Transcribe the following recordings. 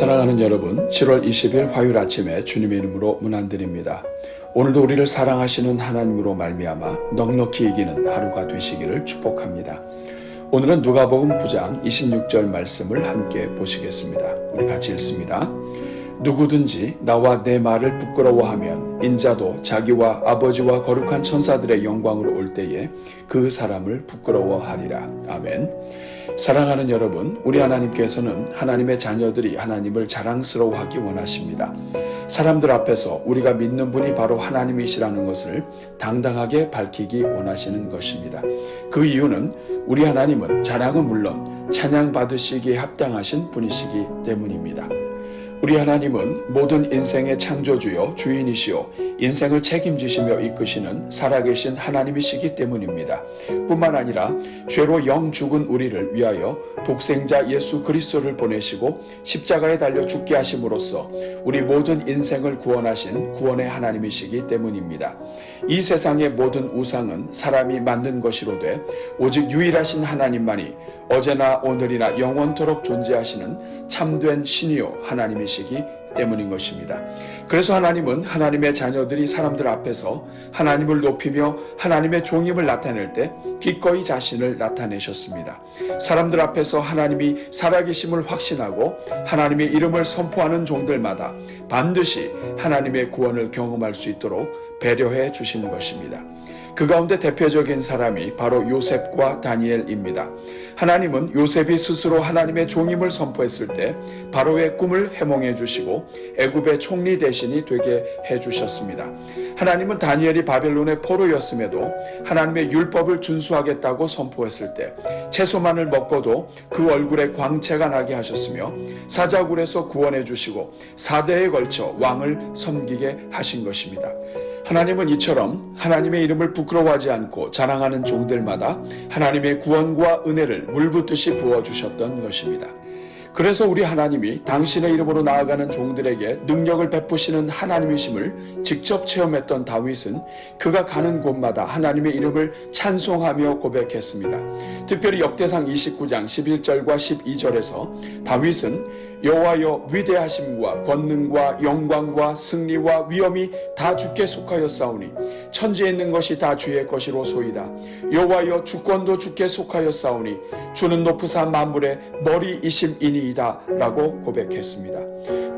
사랑하는 여러분, 7월 20일 화요일 아침에 주님의 이름으로 문안드립니다. 오늘도 우리를 사랑하시는 하나님으로 말미암아 넉넉히 이기는 하루가 되시기를 축복합니다. 오늘은 누가복음 9장 26절 말씀을 함께 보시겠습니다. 우리 같이 읽습니다. 누구든지 나와 내 말을 부끄러워하면 인자도 자기와 아버지와 거룩한 천사들의 영광으로 올 때에 그 사람을 부끄러워하리라. 아멘. 사랑하는 여러분, 우리 하나님께서는 하나님의 자녀들이 하나님을 자랑스러워하기 원하십니다. 사람들 앞에서 우리가 믿는 분이 바로 하나님이시라는 것을 당당하게 밝히기 원하시는 것입니다. 그 이유는 우리 하나님은 자랑은 물론 찬양 받으시기에 합당하신 분이시기 때문입니다. 우리 하나님은 모든 인생의 창조주요 주인이시오 인생을 책임지시며 이끄시는 살아계신 하나님이시기 때문입니다. 뿐만 아니라 죄로 영 죽은 우리를 위하여 독생자 예수 그리스도를 보내시고 십자가에 달려 죽게 하심으로써 우리 모든 인생을 구원하신 구원의 하나님이시기 때문입니다. 이 세상의 모든 우상은 사람이 만든 것이로되 오직 유일하신 하나님만이 어제나 오늘이나 영원토록 존재하시는 참된 신이요 하나님이시기 때문인 것입니다. 그래서 하나님은 하나님의 자녀들이 사람들 앞에서 하나님을 높이며 하나님의 종임을 나타낼 때 기꺼이 자신을 나타내셨습니다. 사람들 앞에서 하나님이 살아계심을 확신하고 하나님의 이름을 선포하는 종들마다 반드시 하나님의 구원을 경험할 수 있도록 배려해 주시는 것입니다. 그 가운데 대표적인 사람이 바로 요셉과 다니엘입니다. 하나님은 요셉이 스스로 하나님의 종임을 선포했을 때 바로의 꿈을 해몽해 주시고 애굽의 총리 대신이 되게 해 주셨습니다. 하나님은 다니엘이 바벨론의 포로였음에도 하나님의 율법을 준수하겠다고 선포했을 때 채소만을 먹고도 그 얼굴에 광채가 나게 하셨으며 사자굴에서 구원해 주시고 4대에 걸쳐 왕을 섬기게 하신 것입니다. 하나님은 이처럼 하나님의 이름을 부끄러워하지 않고 자랑하는 종들마다 하나님의 구원과 은혜를 물붓듯이 부어주셨던 것입니다. 그래서 우리 하나님이 당신의 이름으로 나아가는 종들에게 능력을 베푸시는 하나님이심을 직접 체험했던 다윗은 그가 가는 곳마다 하나님의 이름을 찬송하며 고백했습니다. 특별히 역대상 29장 11절과 12절에서 다윗은 여호와여 위대하심과 권능과 영광과 승리와 위엄이 다 주께 속하였사오니 천지에 있는 것이 다 주의 것이로소이다. 여호와여 주권도 주께 속하였사오니 주는 높으사 만물의 머리이심이니이다 라고 고백했습니다.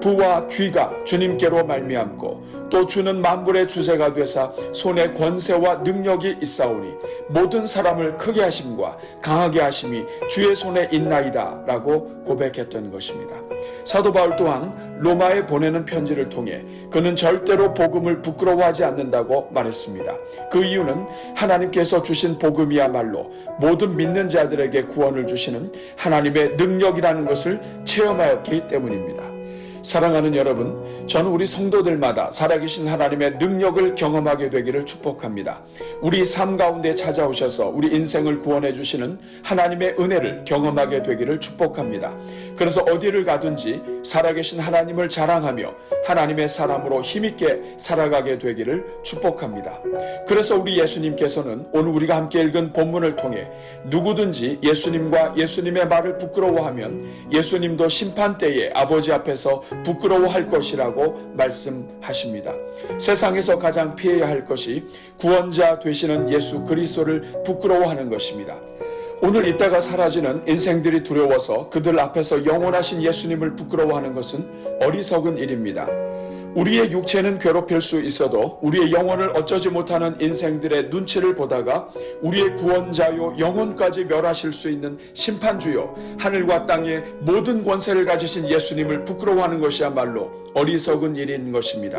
부와 귀가 주님께로 말미암고 또 주는 만물의 주제가 되사 손에 권세와 능력이 있사오니 모든 사람을 크게 하심과 강하게 하심이 주의 손에 있나이다 라고 고백했던 것입니다. 사도 바울 또한 로마에 보내는 편지를 통해 그는 절대로 복음을 부끄러워하지 않는다고 말했습니다. 그 이유는 하나님께서 주신 복음이야말로 모든 믿는 자들에게 구원을 주시는 하나님의 능력이라는 것을 체험하였기 때문입니다. 사랑하는 여러분, 저는 우리 성도들마다 살아계신 하나님의 능력을 경험하게 되기를 축복합니다. 우리 삶 가운데 찾아오셔서 우리 인생을 구원해 주시는 하나님의 은혜를 경험하게 되기를 축복합니다. 그래서 어디를 가든지 살아계신 하나님을 자랑하며 하나님의 사람으로 힘있게 살아가게 되기를 축복합니다. 그래서 우리 예수님께서는 오늘 우리가 함께 읽은 본문을 통해 누구든지 예수님과 예수님의 말을 부끄러워하면 예수님도 심판때에 아버지 앞에서 부끄러워할 것이라고 말씀하십니다. 세상에서 가장 피해야 할 것이 구원자 되시는 예수 그리스도를 부끄러워하는 것입니다. 오늘 있다가 사라지는 인생들이 두려워서 그들 앞에서 영원하신 예수님을 부끄러워하는 것은 어리석은 일입니다. 우리의 육체는 괴롭힐 수 있어도 우리의 영혼을 어쩌지 못하는 인생들의 눈치를 보다가 우리의 구원자요 영혼까지 멸하실 수 있는 심판주요 하늘과 땅의 모든 권세를 가지신 예수님을 부끄러워하는 것이야말로 어리석은 일인 것입니다.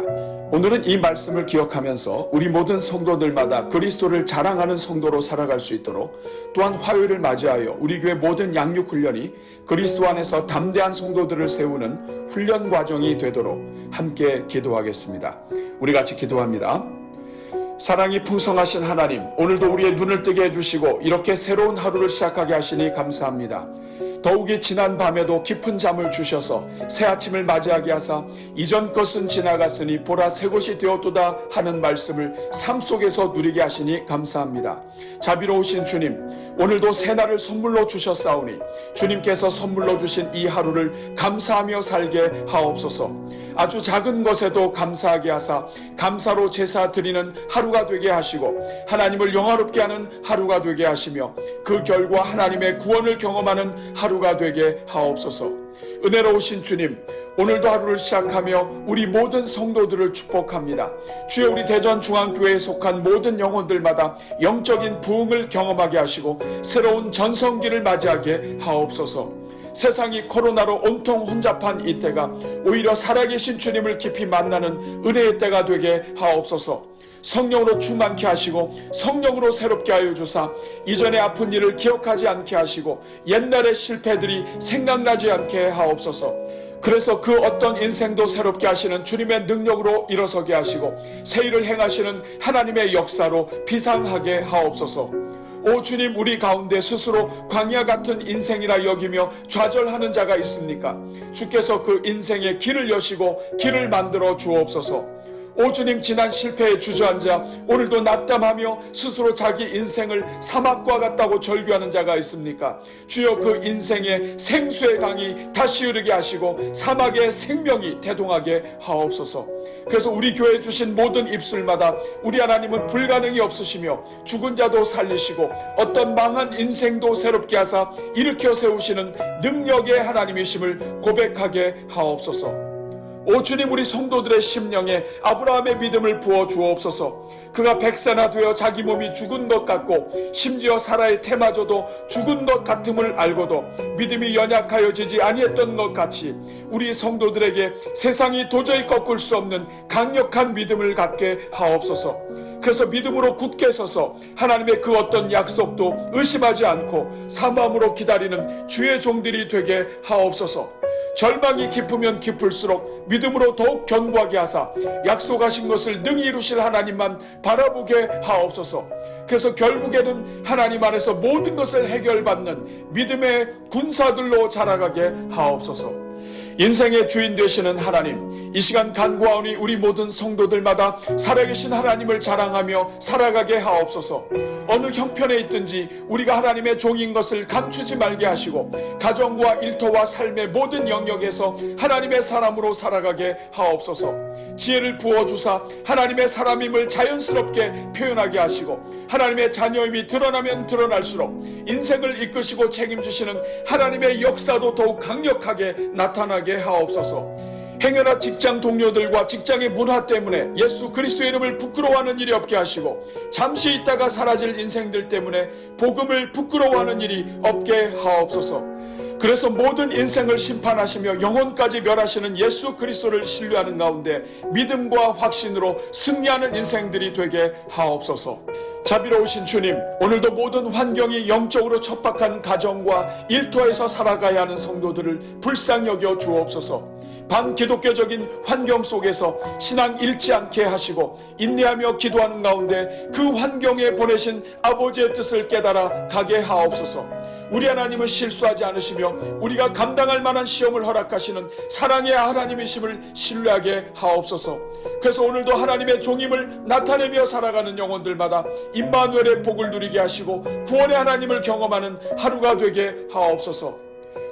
오늘은 이 말씀을 기억하면서 우리 모든 성도들마다 그리스도를 자랑하는 성도로 살아갈 수 있도록 또한 화요일을 맞이하여 우리 교회 모든 양육 훈련이 그리스도 안에서 담대한 성도들을 세우는 훈련 과정이 되도록 함께 기도하겠습니다. 우리 같이 기도합니다. 사랑이 풍성하신 하나님, 오늘도 우리의 눈을 뜨게 해주시고 이렇게 새로운 하루를 시작하게 하시니 감사합니다. 더욱이 지난 밤에도 깊은 잠을 주셔서 새 아침을 맞이하게 하사 이전 것은 지나갔으니 보라 새 것이 되었도다 하는 말씀을 삶 속에서 누리게 하시니 감사합니다. 자비로우신 주님, 오늘도 새날을 선물로 주셨사오니 주님께서 선물로 주신 이 하루를 감사하며 살게 하옵소서. 아주 작은 것에도 감사하게 하사 감사로 제사 드리는 하루가 되게 하시고 하나님을 영화롭게 하는 하루가 되게 하시며 그 결과 하나님의 구원을 경험하는 하루가 되게 하옵소서. 은혜로우신 주님, 오늘도 하루를 시작하며 우리 모든 성도들을 축복합니다. 주여, 우리 대전중앙교회에 속한 모든 영혼들마다 영적인 부흥을 경험하게 하시고 새로운 전성기를 맞이하게 하옵소서. 세상이 코로나로 온통 혼잡한 이때가 오히려 살아계신 주님을 깊이 만나는 은혜의 때가 되게 하옵소서. 성령으로 충만케 하시고 성령으로 새롭게 하여 주사 이전의 아픈 일을 기억하지 않게 하시고 옛날의 실패들이 생각나지 않게 하옵소서. 그래서 그 어떤 인생도 새롭게 하시는 주님의 능력으로 일어서게 하시고 새 일을 행하시는 하나님의 역사로 비상하게 하옵소서. 오 주님, 우리 가운데 스스로 광야 같은 인생이라 여기며 좌절하는 자가 있습니까? 주께서 그 인생의 길을 여시고 길을 만들어 주옵소서. 오 주님, 지난 실패에 주저앉아 오늘도 낙담하며 스스로 자기 인생을 사막과 같다고 절규하는 자가 있습니까? 주여, 그 인생의 생수의 강이 다시 흐르게 하시고 사막의 생명이 대동하게 하옵소서. 그래서 우리 교회에 주신 모든 입술마다 우리 하나님은 불가능이 없으시며 죽은 자도 살리시고 어떤 망한 인생도 새롭게 하사 일으켜 세우시는 능력의 하나님이심을 고백하게 하옵소서. 오 주님, 우리 성도들의 심령에 아브라함의 믿음을 부어 주옵소서. 그가 100세나 되어 자기 몸이 죽은 것 같고 심지어 사라의 태마저도 죽은 것 같음을 알고도 믿음이 연약하여지지 아니했던 것 같이 우리 성도들에게 세상이 도저히 꺾을 수 없는 강력한 믿음을 갖게 하옵소서. 그래서 믿음으로 굳게 서서 하나님의 그 어떤 약속도 의심하지 않고 사모함으로 기다리는 주의 종들이 되게 하옵소서. 절망이 깊으면 깊을수록 믿음으로 더욱 견고하게 하사 약속하신 것을 능히 이루실 하나님만 바라보게 하옵소서. 그래서 결국에는 하나님 안에서 모든 것을 해결받는 믿음의 군사들로 자라가게 하옵소서. 인생의 주인 되시는 하나님, 이 시간 간구하오니 우리 모든 성도들마다 살아계신 하나님을 자랑하며 살아가게 하옵소서. 어느 형편에 있든지 우리가 하나님의 종인 것을 감추지 말게 하시고 가정과 일터와 삶의 모든 영역에서 하나님의 사람으로 살아가게 하옵소서. 지혜를 부어주사 하나님의 사람임을 자연스럽게 표현하게 하시고 하나님의 자녀임이 드러나면 드러날수록 인생을 이끄시고 책임지시는 하나님의 역사도 더욱 강력하게 나타나게 하옵소서. 행여나 직장 동료들과 직장의 문화 때문에 예수 그리스도의 이름을 부끄러워하는 일이 없게 하시고 잠시 있다가 사라질 인생들 때문에 복음을 부끄러워하는 일이 없게 하옵소서. 그래서 모든 인생을 심판하시며 영혼까지 멸하시는 예수 그리스도를 신뢰하는 가운데 믿음과 확신으로 승리하는 인생들이 되게 하옵소서. 자비로우신 주님, 오늘도 모든 환경이 영적으로 척박한 가정과 일터에서 살아가야 하는 성도들을 불쌍히 여겨 주옵소서. 반기독교적인 환경 속에서 신앙 잃지 않게 하시고 인내하며 기도하는 가운데 그 환경에 보내신 아버지의 뜻을 깨달아 가게 하옵소서. 우리 하나님은 실수하지 않으시며 우리가 감당할 만한 시험을 허락하시는 사랑의 하나님이심을 신뢰하게 하옵소서. 그래서 오늘도 하나님의 종임을 나타내며 살아가는 영혼들마다 임마누엘의 복을 누리게 하시고 구원의 하나님을 경험하는 하루가 되게 하옵소서.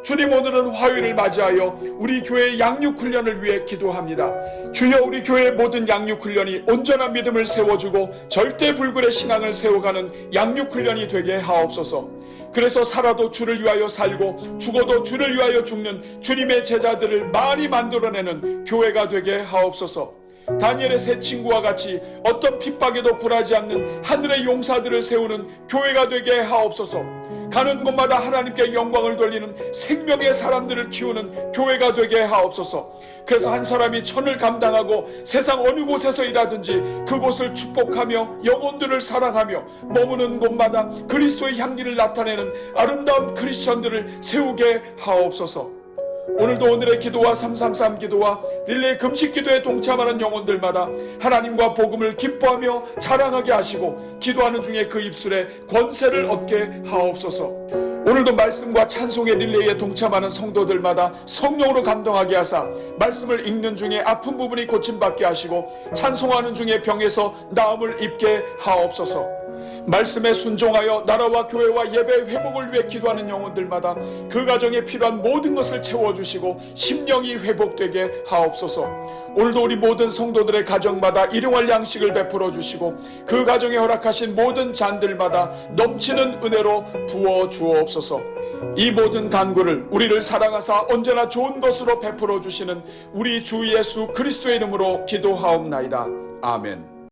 주님, 오늘은 화요일을 맞이하여 우리 교회의 양육훈련을 위해 기도합니다. 주여, 우리 교회의 모든 양육훈련이 온전한 믿음을 세워주고 절대 불굴의 신앙을 세워가는 양육훈련이 되게 하옵소서. 그래서 살아도 주를 위하여 살고 죽어도 주를 위하여 죽는 주님의 제자들을 많이 만들어내는 교회가 되게 하옵소서. 다니엘의 세 친구와 같이 어떤 핍박에도 굴하지 않는 하늘의 용사들을 세우는 교회가 되게 하옵소서. 가는 곳마다 하나님께 영광을 돌리는 생명의 사람들을 키우는 교회가 되게 하옵소서. 그래서 한 사람이 천을 감당하고 세상 어느 곳에서 일하든지 그곳을 축복하며 영혼들을 사랑하며 머무는 곳마다 그리스도의 향기를 나타내는 아름다운 크리스천들을 세우게 하옵소서. 오늘도 오늘의 기도와 333 기도와 릴레이 금식 기도에 동참하는 영혼들마다 하나님과 복음을 기뻐하며 자랑하게 하시고 기도하는 중에 그 입술에 권세를 얻게 하옵소서. 오늘도 말씀과 찬송의 릴레이에 동참하는 성도들마다 성령으로 감동하게 하사 말씀을 읽는 중에 아픈 부분이 고침받게 하시고 찬송하는 중에 병에서 나음을 입게 하옵소서. 말씀에 순종하여 나라와 교회와 예배의 회복을 위해 기도하는 영혼들마다 그 가정에 필요한 모든 것을 채워주시고 심령이 회복되게 하옵소서. 오늘도 우리 모든 성도들의 가정마다 일용할 양식을 베풀어 주시고 그 가정에 허락하신 모든 잔들마다 넘치는 은혜로 부어 주옵소서. 이 모든 간구를 우리를 사랑하사 언제나 좋은 것으로 베풀어 주시는 우리 주 예수 그리스도의 이름으로 기도하옵나이다. 아멘.